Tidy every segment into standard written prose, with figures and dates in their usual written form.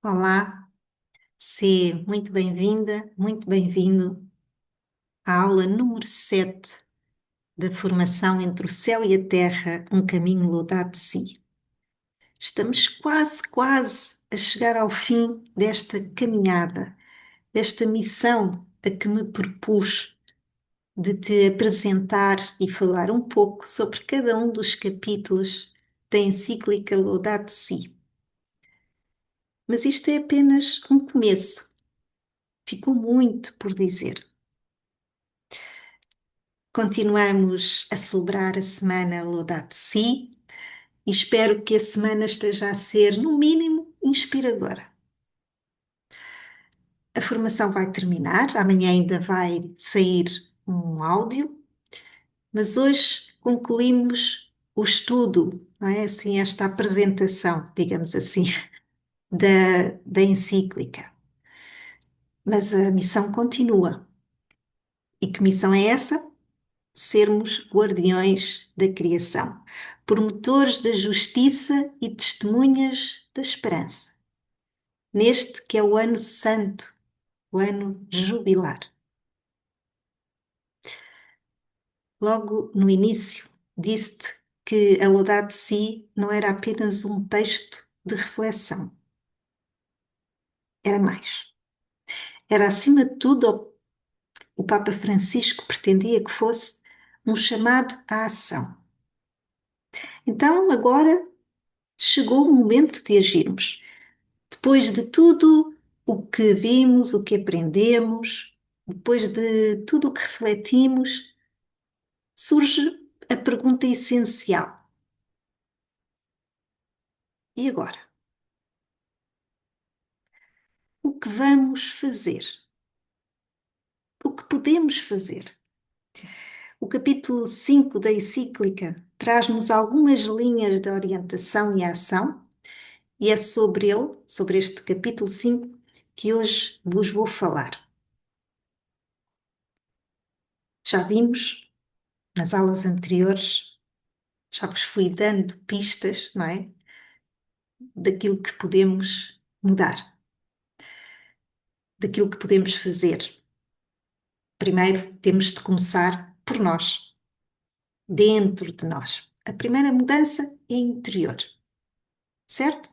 Olá, seja muito bem-vinda, muito bem-vindo à aula número 7 da formação Entre o Céu e a Terra, um caminho louvado de si. Estamos quase a chegar ao fim desta caminhada, desta missão a que me propus de te apresentar e falar um pouco sobre cada um dos capítulos da encíclica Laudato Si. Mas isto é apenas um começo. Ficou muito por dizer. Continuamos a celebrar a semana Laudato Si e espero que a semana esteja a ser, no mínimo, inspiradora. A formação vai terminar, amanhã ainda vai sair um áudio, mas hoje concluímos o estudo, não é? Assim, esta apresentação, digamos assim, da encíclica. Mas a missão continua. E que missão é essa? Sermos guardiões da criação, promotores da justiça e testemunhas da esperança. Neste que é o ano santo, o ano jubilar. Logo no início, disse-te que a Laudato Si não era apenas um texto de reflexão. Era mais. Era, acima de tudo, o Papa Francisco pretendia que fosse um chamado à ação. Então, agora chegou o momento de agirmos. Depois de tudo o que vimos, o que aprendemos, depois de tudo o que refletimos, surge a pergunta essencial: e agora? O que vamos fazer? O que podemos fazer? O capítulo 5 da encíclica traz-nos algumas linhas de orientação e ação, e é sobre ele, sobre este capítulo 5, que hoje vos vou falar. Já vimos nas aulas anteriores, já vos fui dando pistas, não é? Daquilo que podemos mudar, daquilo que podemos fazer. Primeiro, temos de começar por nós, dentro de nós. A primeira mudança é interior, certo?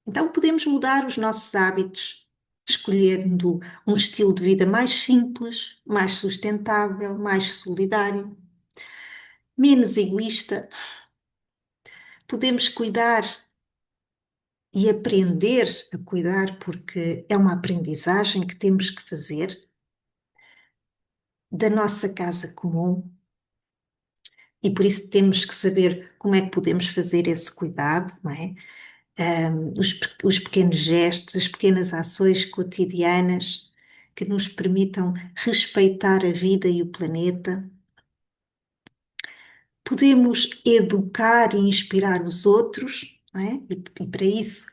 Então, podemos mudar os nossos hábitos, escolhendo um estilo de vida mais simples, mais sustentável, mais solidário, menos egoísta. Podemos cuidar e aprender a cuidar, porque é uma aprendizagem que temos que fazer, da nossa casa comum, e por isso temos que saber como é que podemos fazer esse cuidado, não é? Os pequenos gestos, as pequenas ações cotidianas que nos permitam respeitar a vida e o planeta. Podemos educar e inspirar os outros, não é? E para isso,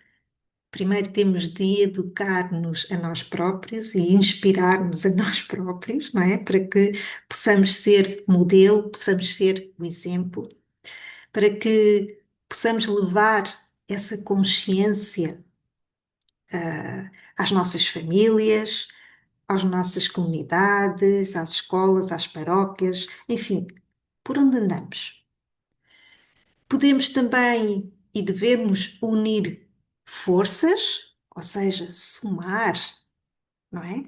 primeiro temos de educar-nos a nós próprios e inspirar-nos a nós próprios, não é? Para que possamos ser modelo, possamos ser o exemplo, para que possamos levar essa consciência às nossas famílias, às nossas comunidades, às escolas, às paróquias, enfim, por onde andamos. Podemos também e devemos unir forças, ou seja, somar, não é?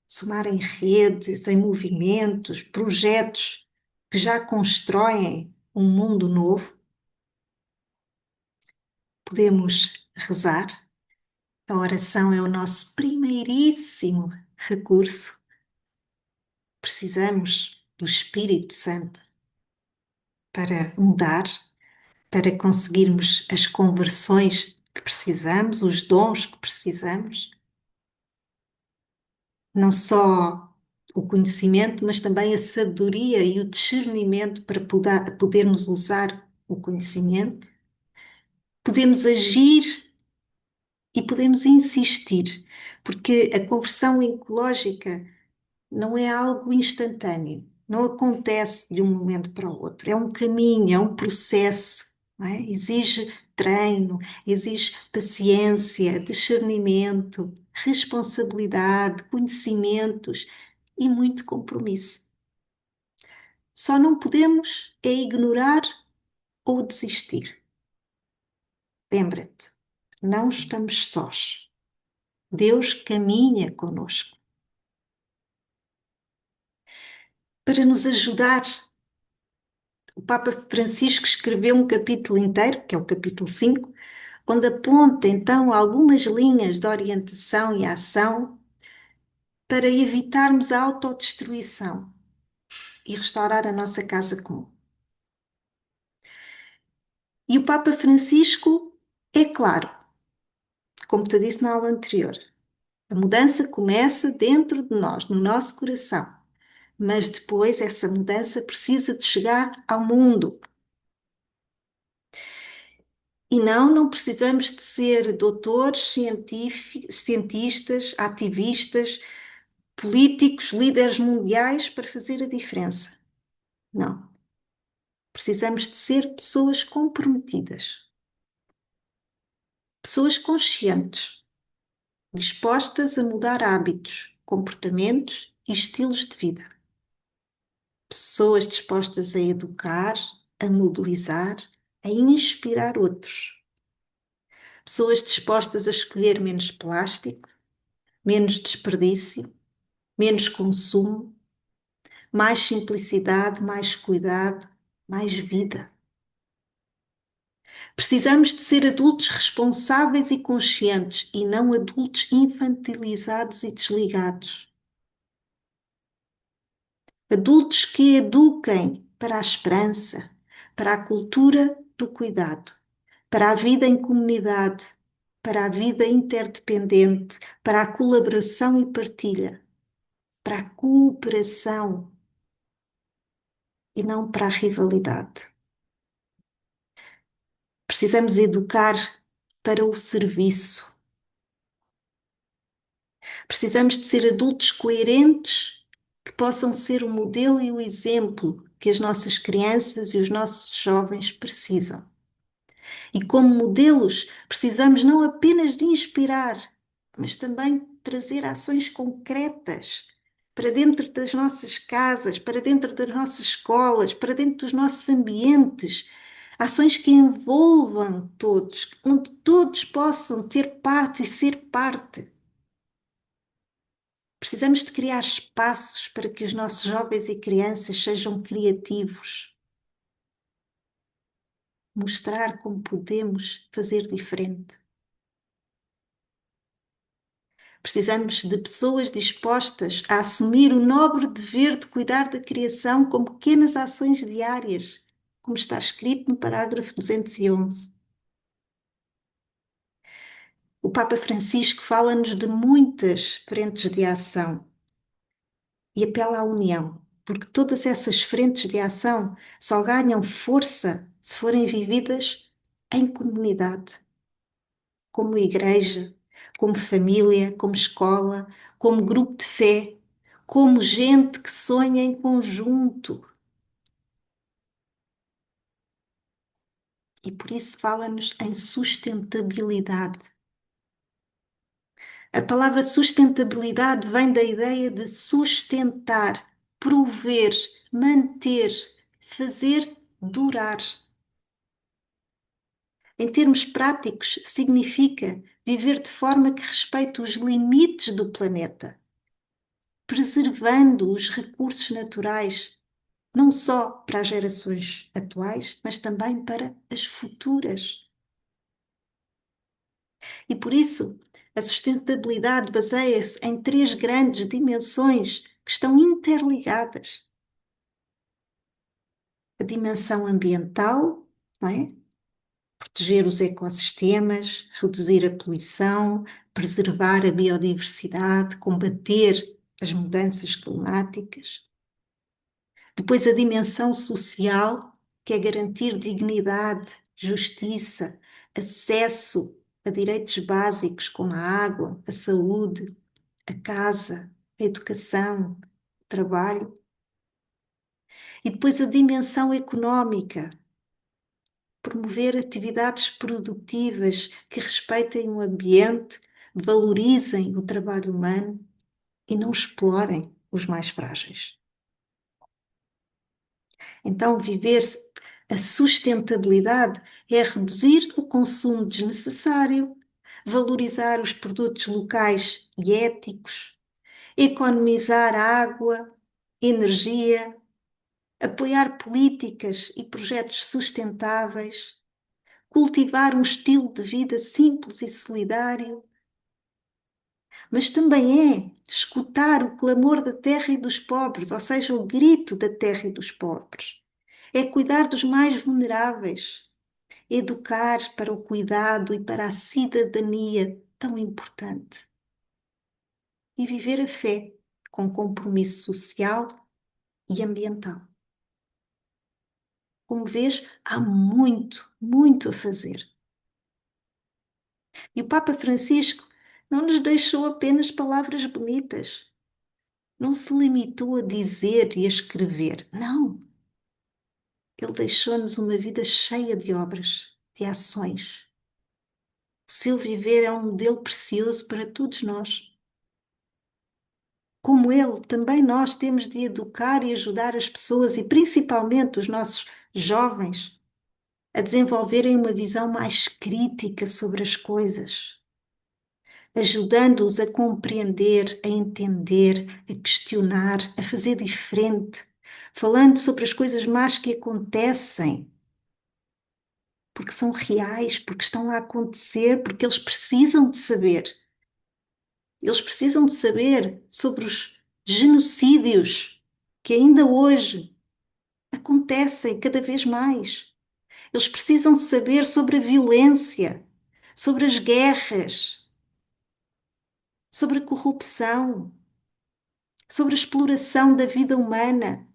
Somar em redes, em movimentos, projetos que já constroem um mundo novo. Podemos rezar. A oração é o nosso primeiríssimo recurso. Precisamos do Espírito Santo para mudar, para conseguirmos as conversões que precisamos, os dons que precisamos. Não só o conhecimento, mas também a sabedoria e o discernimento para podermos usar o conhecimento. Podemos agir e podemos insistir, porque a conversão ecológica não é algo instantâneo, não acontece de um momento para o outro, é um caminho, é um processo, não é? Exige treino, exige paciência, discernimento, responsabilidade, conhecimentos e muito compromisso. Só não podemos é ignorar ou desistir. Lembra-te, não estamos sós. Deus caminha conosco. Para nos ajudar, o Papa Francisco escreveu um capítulo inteiro, que é o capítulo 5, onde aponta então algumas linhas de orientação e ação para evitarmos a autodestruição e restaurar a nossa casa comum. E o Papa Francisco é claro, como te disse na aula anterior, a mudança começa dentro de nós, no nosso coração, mas depois essa mudança precisa de chegar ao mundo. E não precisamos de ser doutores, cientistas, ativistas, políticos, líderes mundiais para fazer a diferença. Não. Precisamos de ser pessoas comprometidas, pessoas conscientes, dispostas a mudar hábitos, comportamentos e estilos de vida. Pessoas dispostas a educar, a mobilizar, a inspirar outros. Pessoas dispostas a escolher menos plástico, menos desperdício, menos consumo, mais simplicidade, mais cuidado, mais vida. Precisamos de ser adultos responsáveis e conscientes e não adultos infantilizados e desligados. Adultos que eduquem para a esperança, para a cultura do cuidado, para a vida em comunidade, para a vida interdependente, para a colaboração e partilha, para a cooperação e não para a rivalidade. Precisamos educar para o serviço. Precisamos de ser adultos coerentes que possam ser o modelo e o exemplo que as nossas crianças e os nossos jovens precisam. E como modelos, precisamos não apenas de inspirar, mas também trazer ações concretas para dentro das nossas casas, para dentro das nossas escolas, para dentro dos nossos ambientes. Ações que envolvam todos, onde todos possam ter parte e ser parte. Precisamos de criar espaços para que os nossos jovens e crianças sejam criativos. Mostrar como podemos fazer diferente. Precisamos de pessoas dispostas a assumir o nobre dever de cuidar da criação com pequenas ações diárias, como está escrito no parágrafo 211. O Papa Francisco fala-nos de muitas frentes de ação e apela à união, porque todas essas frentes de ação só ganham força se forem vividas em comunidade, como igreja, como família, como escola, como grupo de fé, como gente que sonha em conjunto. E por isso fala-nos em sustentabilidade. A palavra sustentabilidade vem da ideia de sustentar, prover, manter, fazer durar. Em termos práticos, significa viver de forma que respeite os limites do planeta, preservando os recursos naturais, não só para as gerações atuais, mas também para as futuras. E por isso, a sustentabilidade baseia-se em três grandes dimensões que estão interligadas. A dimensão ambiental, não é? Proteger os ecossistemas, reduzir a poluição, preservar a biodiversidade, combater as mudanças climáticas. Depois a dimensão social, que é garantir dignidade, justiça, acesso a direitos básicos como a água, a saúde, a casa, a educação, o trabalho. E depois a dimensão económica, promover atividades produtivas que respeitem o ambiente, valorizem o trabalho humano e não explorem os mais frágeis. Então, viver a sustentabilidade é reduzir o consumo desnecessário, valorizar os produtos locais e éticos, economizar água, energia, apoiar políticas e projetos sustentáveis, cultivar um estilo de vida simples e solidário, mas também é escutar o clamor da terra e dos pobres, ou seja, o grito da terra e dos pobres. É cuidar dos mais vulneráveis, educar para o cuidado e para a cidadania tão importante. E viver a fé com compromisso social e ambiental. Como vês, há muito, muito a fazer. E o Papa Francisco não nos deixou apenas palavras bonitas. Não se limitou a dizer e a escrever. Não. Ele deixou-nos uma vida cheia de obras, de ações. O seu viver é um modelo precioso para todos nós. Como ele, também nós temos de educar e ajudar as pessoas e principalmente os nossos jovens a desenvolverem uma visão mais crítica sobre as coisas, ajudando-os a compreender, a entender, a questionar, a fazer diferente, falando sobre as coisas más que acontecem, porque são reais, porque estão a acontecer, porque eles precisam de saber. Eles precisam de saber sobre os genocídios que ainda hoje acontecem cada vez mais. Eles precisam saber sobre a violência, sobre as guerras, sobre a corrupção, sobre a exploração da vida humana,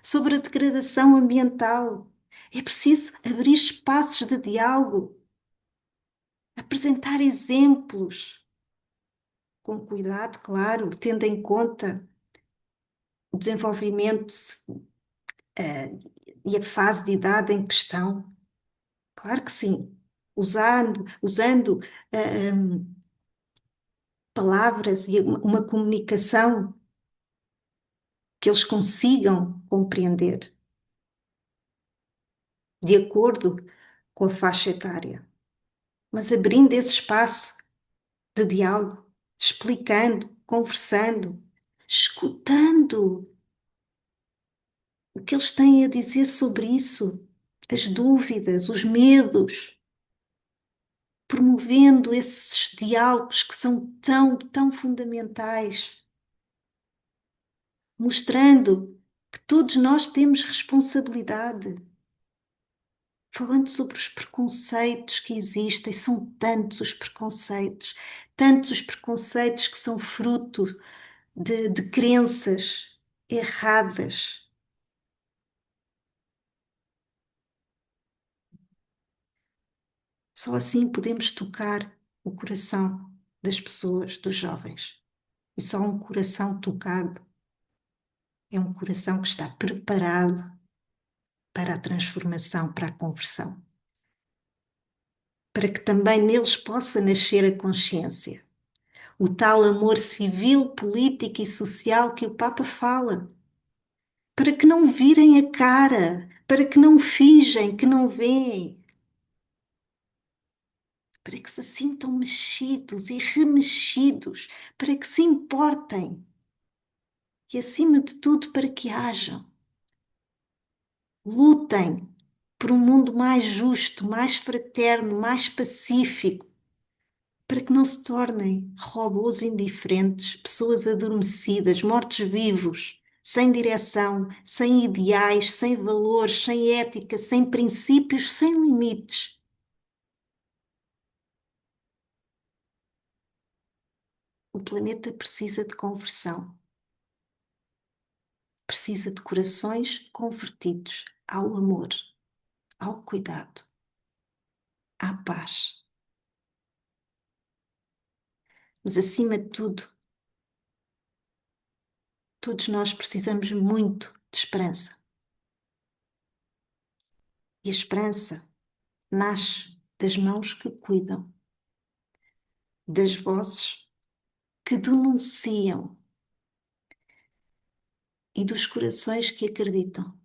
sobre a degradação ambiental. É preciso abrir espaços de diálogo, apresentar exemplos, com cuidado, claro, tendo em conta o desenvolvimento e a fase de idade em questão. Claro que sim, usando palavras e uma comunicação que eles consigam compreender, de acordo com a faixa etária, mas abrindo esse espaço de diálogo, explicando, conversando, escutando o que eles têm a dizer sobre isso, as dúvidas, os medos, promovendo esses diálogos que são tão, tão fundamentais, mostrando que todos nós temos responsabilidade, falando sobre os preconceitos que existem, são tantos os preconceitos que são fruto de crenças erradas. Só assim podemos tocar o coração das pessoas, dos jovens. E só um coração tocado é um coração que está preparado para a transformação, para a conversão. Para que também neles possa nascer a consciência. O tal amor civil, político e social que o Papa fala. Para que não virem a cara, para que não fingem que não veem, para que se sintam mexidos e remexidos, para que se importem e, acima de tudo, para que hajam. Lutem por um mundo mais justo, mais fraterno, mais pacífico, para que não se tornem robôs indiferentes, pessoas adormecidas, mortos-vivos, sem direção, sem ideais, sem valores, sem ética, sem princípios, sem limites. O planeta precisa de conversão. Precisa de corações convertidos ao amor, ao cuidado, à paz. Mas, acima de tudo, todos nós precisamos muito de esperança. E a esperança nasce das mãos que cuidam, das vozes que denunciam e dos corações que acreditam.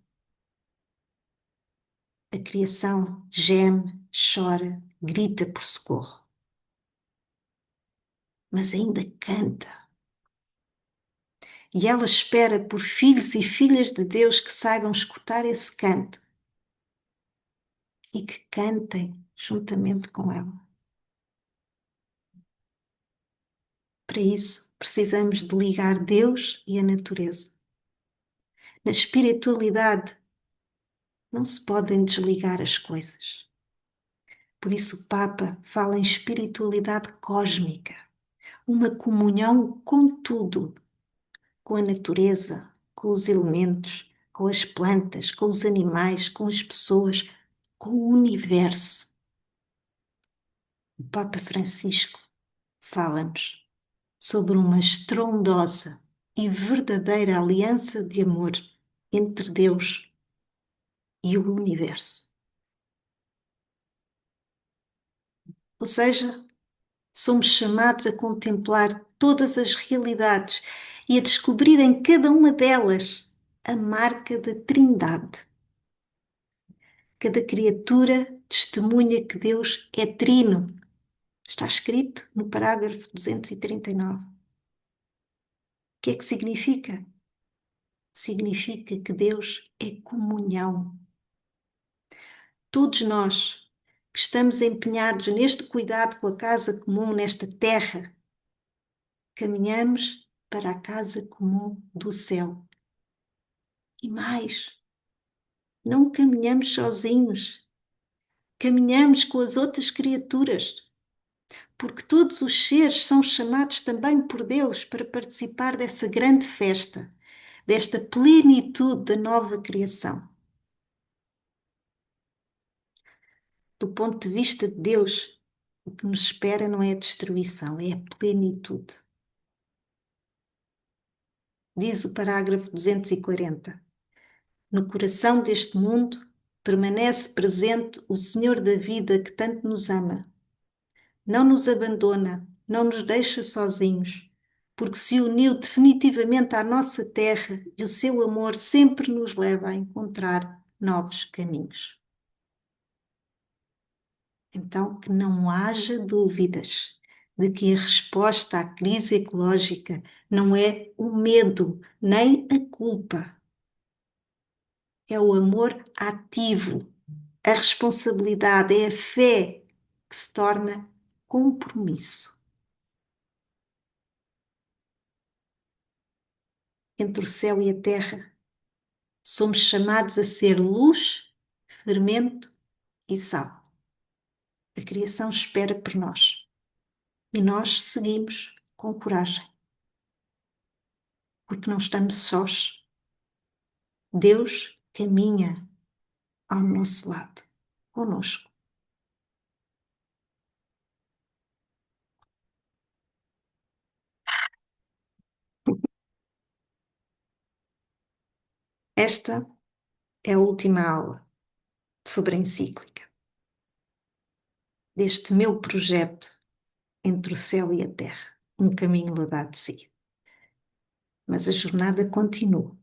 A criação geme, chora, grita por socorro, mas ainda canta. E ela espera por filhos e filhas de Deus que saibam escutar esse canto e que cantem juntamente com ela. Para isso, precisamos de ligar Deus e a natureza. Na espiritualidade, não se podem desligar as coisas. Por isso, o Papa fala em espiritualidade cósmica, uma comunhão com tudo, com a natureza, com os elementos, com as plantas, com os animais, com as pessoas, com o universo. O Papa Francisco fala-nos sobre uma estrondosa e verdadeira aliança de amor entre Deus e o universo. Ou seja, somos chamados a contemplar todas as realidades e a descobrir em cada uma delas a marca da Trindade. Cada criatura testemunha que Deus é trino. Está escrito no parágrafo 239. O que é que significa? Significa que Deus é comunhão. Todos nós que estamos empenhados neste cuidado com a casa comum, nesta terra, caminhamos para a casa comum do céu. E mais, não caminhamos sozinhos, caminhamos com as outras criaturas, porque todos os seres são chamados também por Deus para participar dessa grande festa, desta plenitude da nova criação. Do ponto de vista de Deus, o que nos espera não é a destruição, é a plenitude. Diz o parágrafo 240. No coração deste mundo permanece presente o Senhor da vida que tanto nos ama. Não nos abandona, não nos deixa sozinhos, porque se uniu definitivamente à nossa terra e o seu amor sempre nos leva a encontrar novos caminhos. Então, que não haja dúvidas de que a resposta à crise ecológica não é o medo nem a culpa. É o amor ativo, a responsabilidade, é a fé que se torna compromisso. Entre o céu e a terra, somos chamados a ser luz, fermento e sal. A criação espera por nós e nós seguimos com coragem, porque não estamos sós. Deus caminha ao nosso lado, conosco. Esta é a última aula sobre a encíclica, deste meu projeto entre o céu e a terra, um caminho ladado de si. Mas a jornada continua.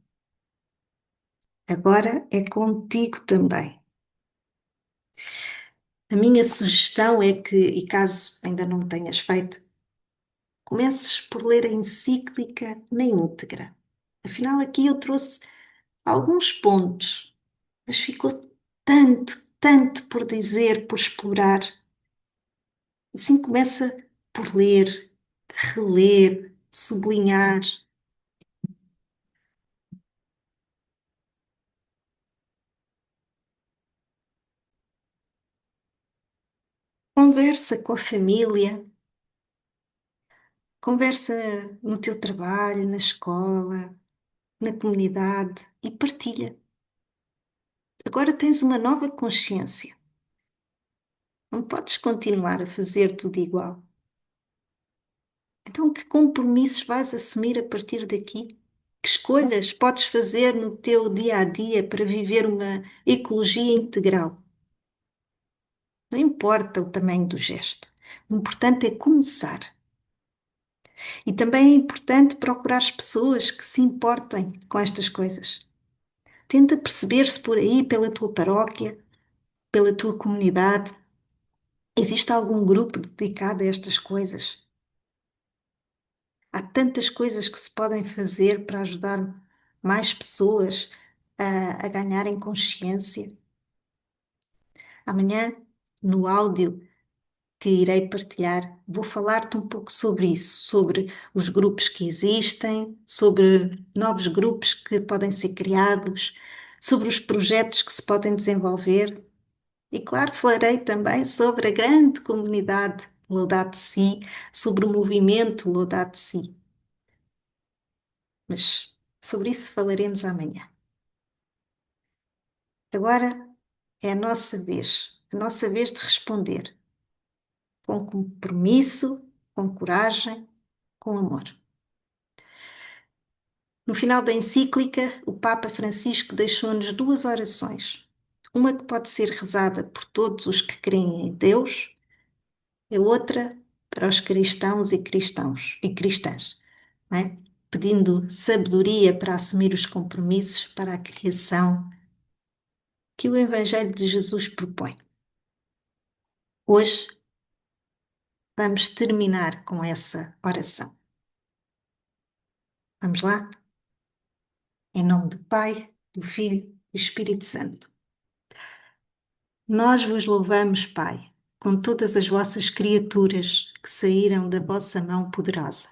Agora é contigo também. A minha sugestão é que, e caso ainda não tenhas feito, comeces por ler a encíclica na íntegra. Afinal, aqui eu trouxe alguns pontos, mas ficou tanto por dizer, por explorar. Assim começa por ler, reler, sublinhar. Conversa com a família, conversa no teu trabalho, na escola, na comunidade e partilha. Agora tens uma nova consciência. Não podes continuar a fazer tudo igual. Então, que compromissos vais assumir a partir daqui? Que escolhas podes fazer no teu dia a dia para viver uma ecologia integral? Não importa o tamanho do gesto. O importante é começar. E também é importante procurar as pessoas que se importem com estas coisas. Tenta perceber-se por aí, pela tua paróquia, pela tua comunidade. Existe algum grupo dedicado a estas coisas? Há tantas coisas que se podem fazer para ajudar mais pessoas a ganharem consciência. Amanhã, no áudio que irei partilhar, vou falar-te um pouco sobre isso, sobre os grupos que existem, sobre novos grupos que podem ser criados, sobre os projetos que se podem desenvolver e, claro, falarei também sobre a grande comunidade Laudato Si, sobre o movimento Laudato Si. Mas sobre isso falaremos amanhã. Agora é a nossa vez de responder com compromisso, com coragem, com amor. No final da encíclica, o Papa Francisco deixou-nos duas orações. Uma que pode ser rezada por todos os que creem em Deus, a outra para os cristãos e cristãs, não é? Pedindo sabedoria para assumir os compromissos para a criação que o Evangelho de Jesus propõe. Hoje vamos terminar com essa oração. Vamos lá? Em nome do Pai, do Filho e do Espírito Santo. Nós vos louvamos, Pai, com todas as vossas criaturas que saíram da vossa mão poderosa.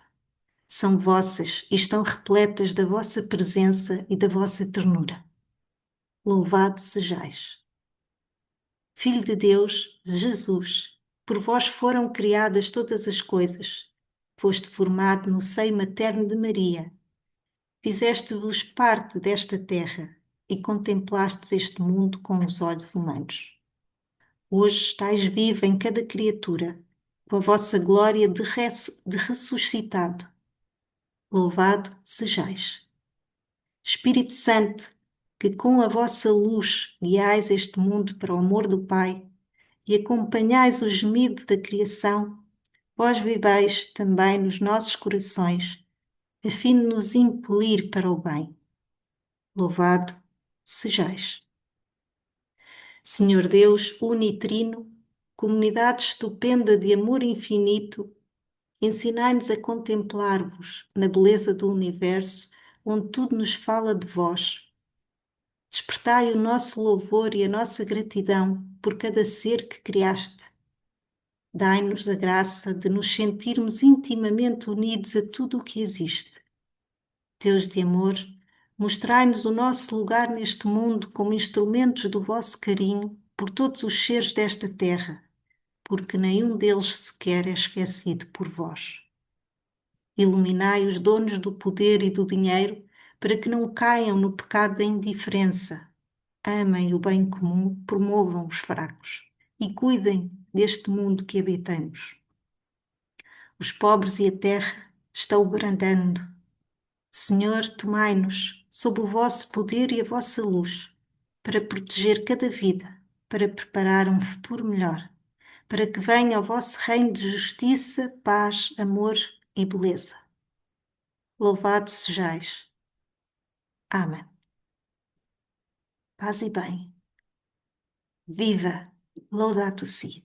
São vossas e estão repletas da vossa presença e da vossa ternura. Louvado sejais. Filho de Deus, Jesus, por vós foram criadas todas as coisas. Foste formado no seio materno de Maria. Fizeste-vos parte desta terra e contemplastes este mundo com os olhos humanos. Hoje estáis vivo em cada criatura, com a vossa glória de ressuscitado. Louvado sejais. Espírito Santo, que com a vossa luz guiais este mundo para o amor do Pai e acompanhais o gemido da criação, vós viveis também nos nossos corações, a fim de nos impelir para o bem. Louvado sejais. Senhor Deus unitrino, comunidade estupenda de amor infinito, ensinai-nos a contemplar-vos na beleza do universo, onde tudo nos fala de vós. Despertai o nosso louvor e a nossa gratidão por cada ser que criaste. Dai-nos a graça de nos sentirmos intimamente unidos a tudo o que existe. Deus de amor, mostrai-nos o nosso lugar neste mundo como instrumentos do vosso carinho por todos os seres desta terra, porque nenhum deles sequer é esquecido por vós. Iluminai os donos do poder e do dinheiro para que não caiam no pecado da indiferença. Amem o bem comum, promovam os fracos e cuidem deste mundo que habitamos. Os pobres e a terra estão bradando. Senhor, tomai-nos sob o vosso poder e a vossa luz, para proteger cada vida, para preparar um futuro melhor, para que venha o vosso reino de justiça, paz, amor e beleza. Louvado sejais. Amém. Paz e bem. Viva! Laudato Si!